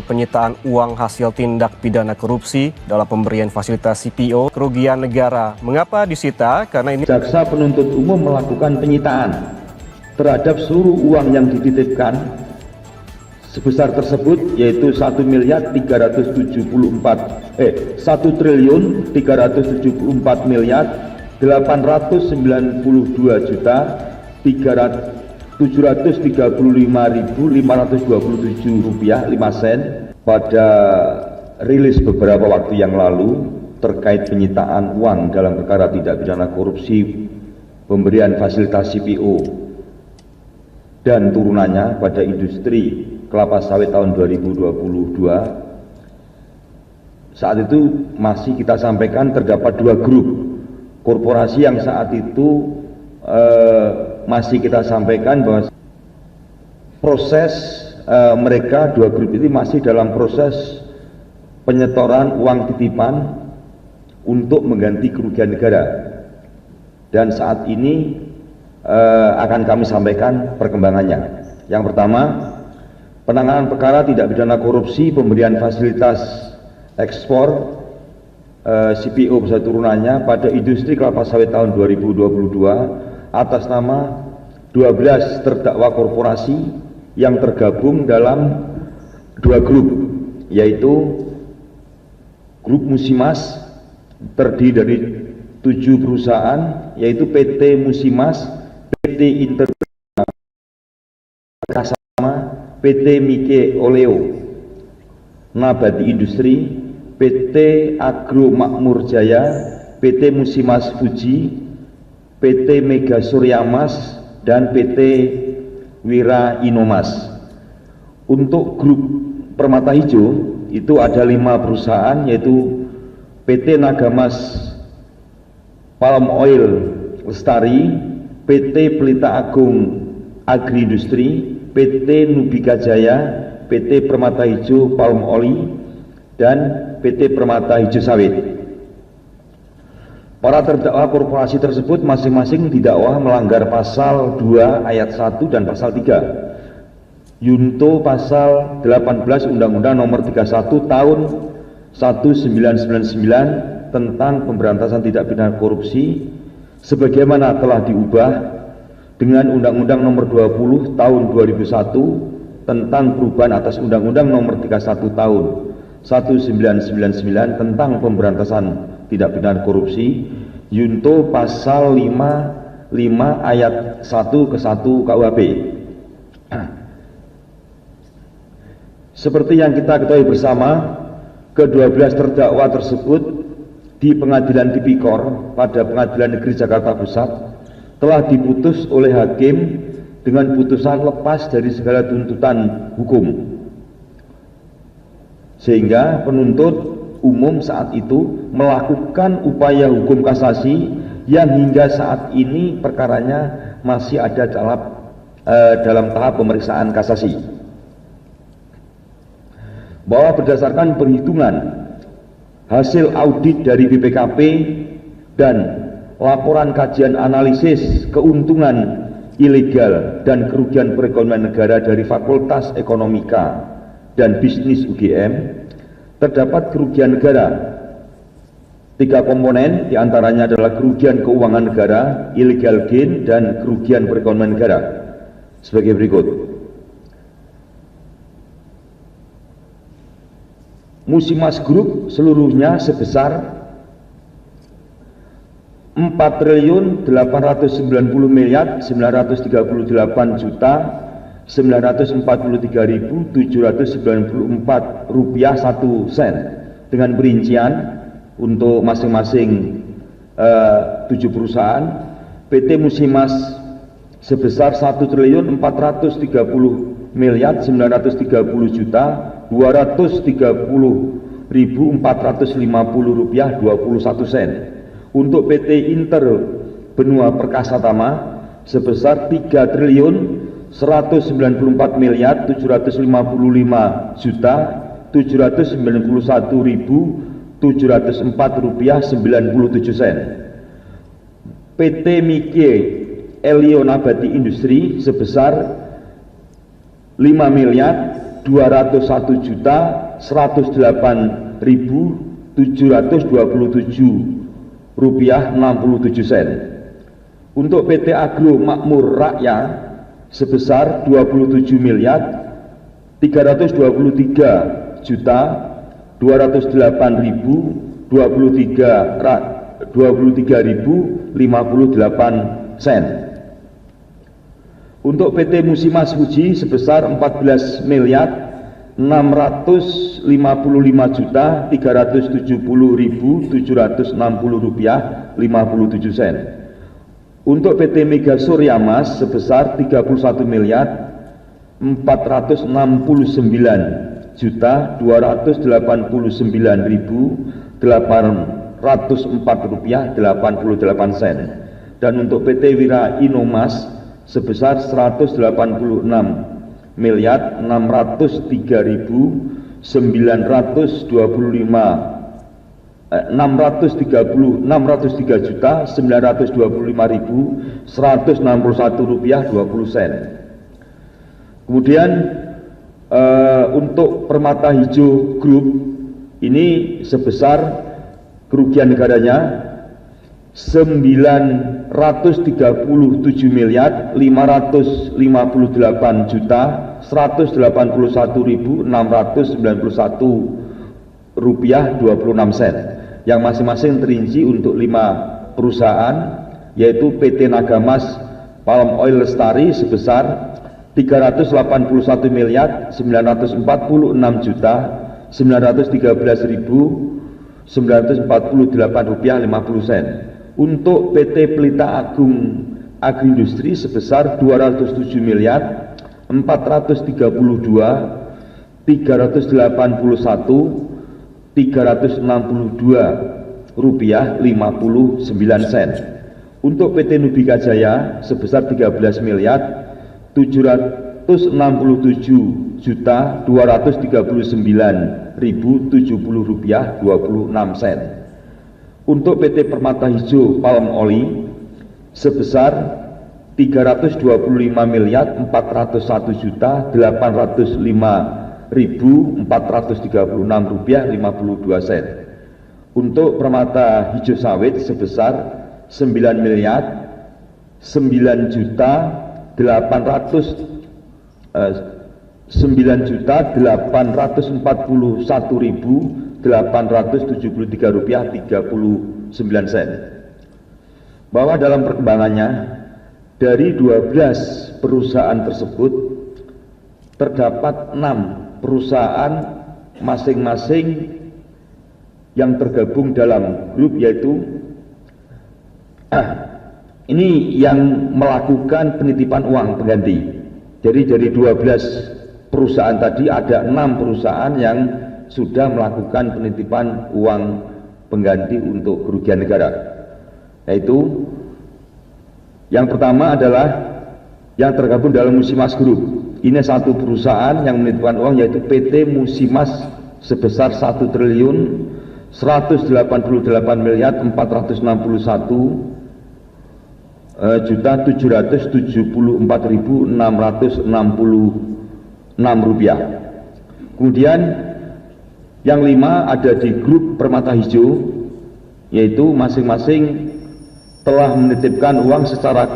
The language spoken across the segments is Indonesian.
penyitaan uang hasil tindak pidana korupsi dalam pemberian fasilitas CPO kerugian negara. Mengapa disita? Karena ini jaksa penuntut umum melakukan penyitaan terhadap seluruh uang yang dititipkan sebesar tersebut, yaitu 1.374.735.527,5 pada rilis beberapa waktu yang lalu terkait penyitaan uang dalam perkara tindak pidana korupsi pemberian fasilitas CPO dan turunannya pada industri kelapa sawit tahun 2022. Saat itu masih kita sampaikan terdapat dua grup korporasi yang saat itu masih kita sampaikan bahwa proses mereka dua grup ini masih dalam proses penyetoran uang titipan untuk mengganti kerugian negara, dan saat ini akan kami sampaikan perkembangannya. Yang pertama, penanganan perkara tindak pidana korupsi pemberian fasilitas ekspor CPO beserta turunannya pada industri kelapa sawit tahun 2022 atas nama 12 terdakwa korporasi yang tergabung dalam dua grup, yaitu grup Musimas terdiri dari 7 perusahaan, yaitu PT Musimas, PT Integrama, PT Mike Oleo, Nabati Industri, PT Agro Makmur Jaya, PT Musimas Fuji, PT Mega Suryamas, dan PT Wira Inomas. Untuk grup Permata Hijau itu ada 5 perusahaan, yaitu PT Nagamas Palm Oil Lestari, PT Pelita Agung Agri Industri, PT Nubika Jaya, PT Permata Hijau Palm Oli, dan PT Permata Hijau Sawit. Para terdakwa korporasi tersebut masing-masing didakwa melanggar pasal 2 ayat 1 dan pasal 3 Yunto pasal 18 Undang-Undang Nomor 31 Tahun 1999 tentang pemberantasan tindak pidana korupsi sebagaimana telah diubah dengan Undang-Undang Nomor 20 Tahun 2001 tentang perubahan atas Undang-Undang Nomor 31 Tahun 1999 tentang pemberantasan tindak pidana korupsi, Yunto pasal 5 ayat 1 ke 1 KUHP. Seperti yang kita ketahui bersama, ke-12 terdakwa tersebut di Pengadilan Tipikor pada Pengadilan Negeri Jakarta Pusat telah diputus oleh hakim dengan putusan lepas dari segala tuntutan hukum, sehingga penuntut umum saat itu melakukan upaya hukum kasasi yang hingga saat ini perkaranya masih ada dalam tahap pemeriksaan kasasi. Bahwa berdasarkan perhitungan hasil audit dari BPKP dan laporan kajian analisis keuntungan ilegal dan kerugian perekonomian negara dari Fakultas Ekonomika dan Bisnis UGM, terdapat kerugian negara 3 komponen, diantaranya adalah kerugian keuangan negara, illegal gain, dan kerugian perekonomian negara sebagai berikut. Musimas Group seluruhnya sebesar 4.838.943.794 rupiah 1 sen dengan perincian untuk masing-masing 7 perusahaan. PT Musimas sebesar 1.430.930.230.450 rupiah 21 sen. Untuk PT Inter Benua Perkasa Tama sebesar 3.195.791.704 rupiah 97 sen. PT Mike Elio Nabati Industri sebesar 5.195.791.704 201.727.67 Untuk PT Agro Makmur Raya sebesar 27.323.058 sen. Untuk PT Musimas Fuji sebesar 14.655.370.760 rupiah 57 sen. Untuk PT Mega Surya Mas sebesar 31.449.289.804 rupiah 88 sen. Dan untuk PT Wira Inomas sebesar 603.925.160 rupiah 20 sen. Kemudian untuk Permata Hijau Group ini sebesar kerugian negaranya 938.588.181.691 rupiah 26 sen, yang masing-masing terinci untuk 5 perusahaan, yaitu PT Nagamas Palm Oil Lestari sebesar 381.913.948 rupiah 50 sen. Untuk PT Pelita Agung Agriindustri sebesar 207.432.382 rupiah 59 sen. Untuk PT Nubika Jaya sebesar 13.767.239.070 rupiah 26 sen. Untuk PT Permata Hijau Palm Oli sebesar 325.401.805.436 rupiah 52 sen. Untuk Permata Hijau Sawit sebesar 9.841.873 rupiah 39 sen. Bahwa dalam perkembangannya dari 12 perusahaan tersebut terdapat 6 perusahaan masing-masing yang tergabung dalam grup, yaitu ini yang melakukan penitipan uang pengganti. Jadi dari 12 perusahaan tadi ada 6 perusahaan yang sudah melakukan penitipan uang pengganti untuk kerugian negara. Yaitu yang pertama adalah yang tergabung dalam Musimas Group. Ini satu perusahaan yang menitipkan uang, yaitu PT Musimas sebesar 1.088.774.666 rupiah. Kemudian yang 5 ada di grup Permata Hijau, yaitu masing-masing telah menitipkan uang secara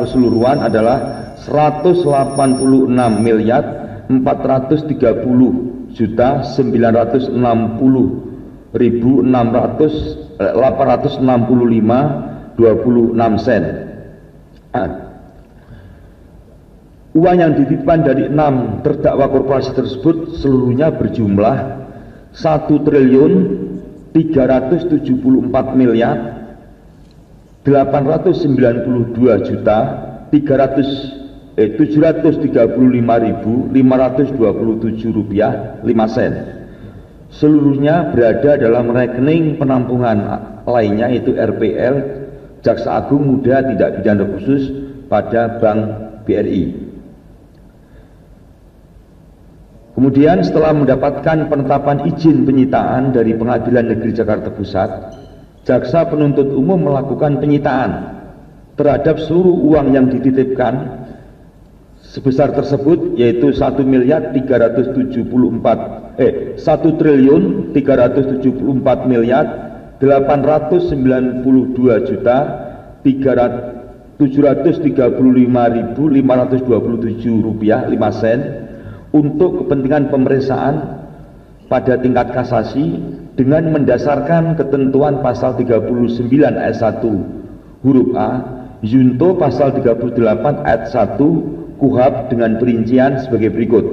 keseluruhan adalah 186.430.960.865.26 sen. Uang yang dititipkan dari 6 terdakwa korporasi tersebut seluruhnya berjumlah 1.394.735.527 rupiah 5 sen. Seluruhnya berada dalam rekening penampungan lainnya, yaitu RPL Jaksa Agung Muda Tindak Pidana Khusus pada Bank BRI. Kemudian setelah mendapatkan penetapan izin penyitaan dari Pengadilan Negeri Jakarta Pusat, jaksa penuntut umum melakukan penyitaan terhadap seluruh uang yang dititipkan sebesar tersebut yaitu 1.374.735.527 rupiah 5 sen untuk kepentingan pemeriksaan pada tingkat kasasi dengan mendasarkan ketentuan pasal 39 ayat 1 huruf A junto pasal 38 ayat 1 KUHP dengan perincian sebagai berikut.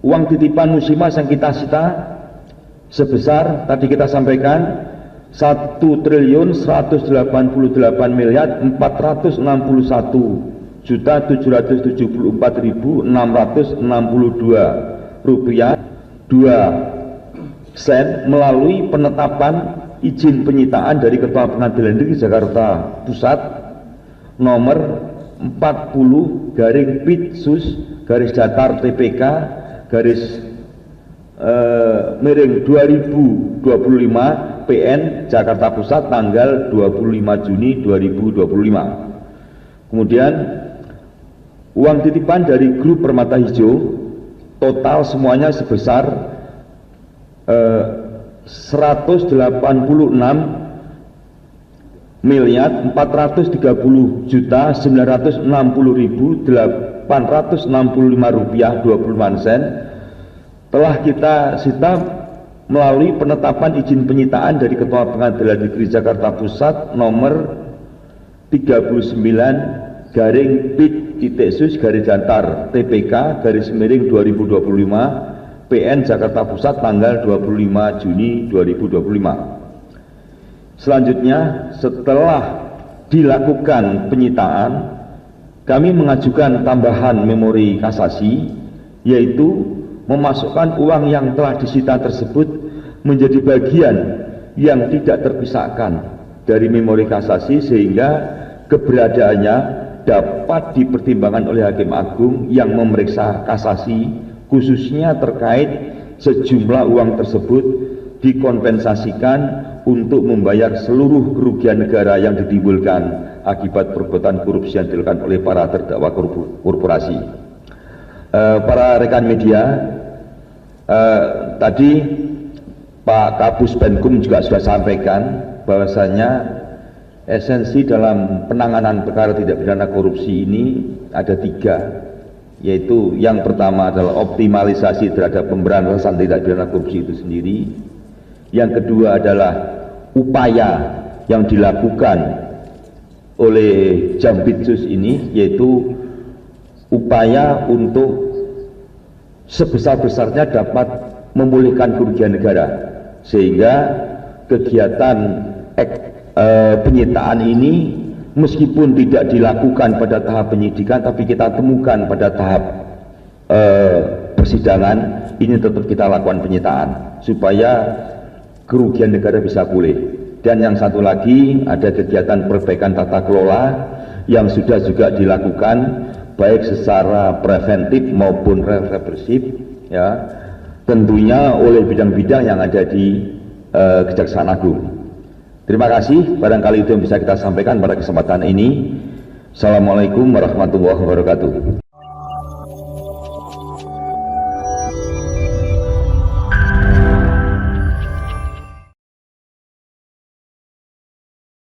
Uang titipan musimas yang kita sita sebesar tadi kita sampaikan 1.184.662 rupiah 2 sen melalui penetapan izin penyitaan dari Ketua Pengadilan Negeri Jakarta Pusat nomor 40/Pitsus-TPK miring 2025 PN Jakarta Pusat tanggal 25 Juni 2025. Kemudian uang titipan dari grup Permata Hijau total semuanya sebesar 180.430.960.865 rupiah 25 sen telah kita sita melalui penetapan izin penyitaan dari Ketua Pengadilan Negeri Jakarta Pusat nomor 39/Pit-Sus-TPK 2025 PN Jakarta Pusat tanggal 25 Juni 2025. Selanjutnya, setelah dilakukan penyitaan, kami mengajukan tambahan memori kasasi, yaitu memasukkan uang yang telah disita tersebut menjadi bagian yang tidak terpisahkan dari memori kasasi sehingga keberadaannya dapat dipertimbangkan oleh Hakim Agung yang memeriksa kasasi, khususnya terkait sejumlah uang tersebut dikompensasikan untuk membayar seluruh kerugian negara yang ditimbulkan akibat perbuatan korupsi yang dilakukan oleh para terdakwa korporasi. Para rekan media, tadi Pak Kabus Penkum juga sudah sampaikan bahwasanya esensi dalam penanganan perkara tindak pidana korupsi ini ada 3, yaitu yang pertama adalah optimalisasi terhadap pemberantasan tindak pidana korupsi itu sendiri. Yang kedua adalah upaya yang dilakukan oleh Jampitsus ini, yaitu upaya untuk sebesar-besarnya dapat memulihkan kerugian negara, sehingga kegiatan penyitaan ini meskipun tidak dilakukan pada tahap penyidikan, tapi kita temukan pada tahap persidangan, ini tetap kita lakukan penyitaan supaya kerugian negara bisa pulih. Dan yang satu lagi ada kegiatan perbaikan tata kelola yang sudah juga dilakukan baik secara preventif maupun represif, ya, tentunya oleh bidang-bidang yang ada di Kejaksaan Agung. Terima kasih, barangkali itu yang bisa kita sampaikan pada kesempatan ini. Assalamualaikum warahmatullahi wabarakatuh.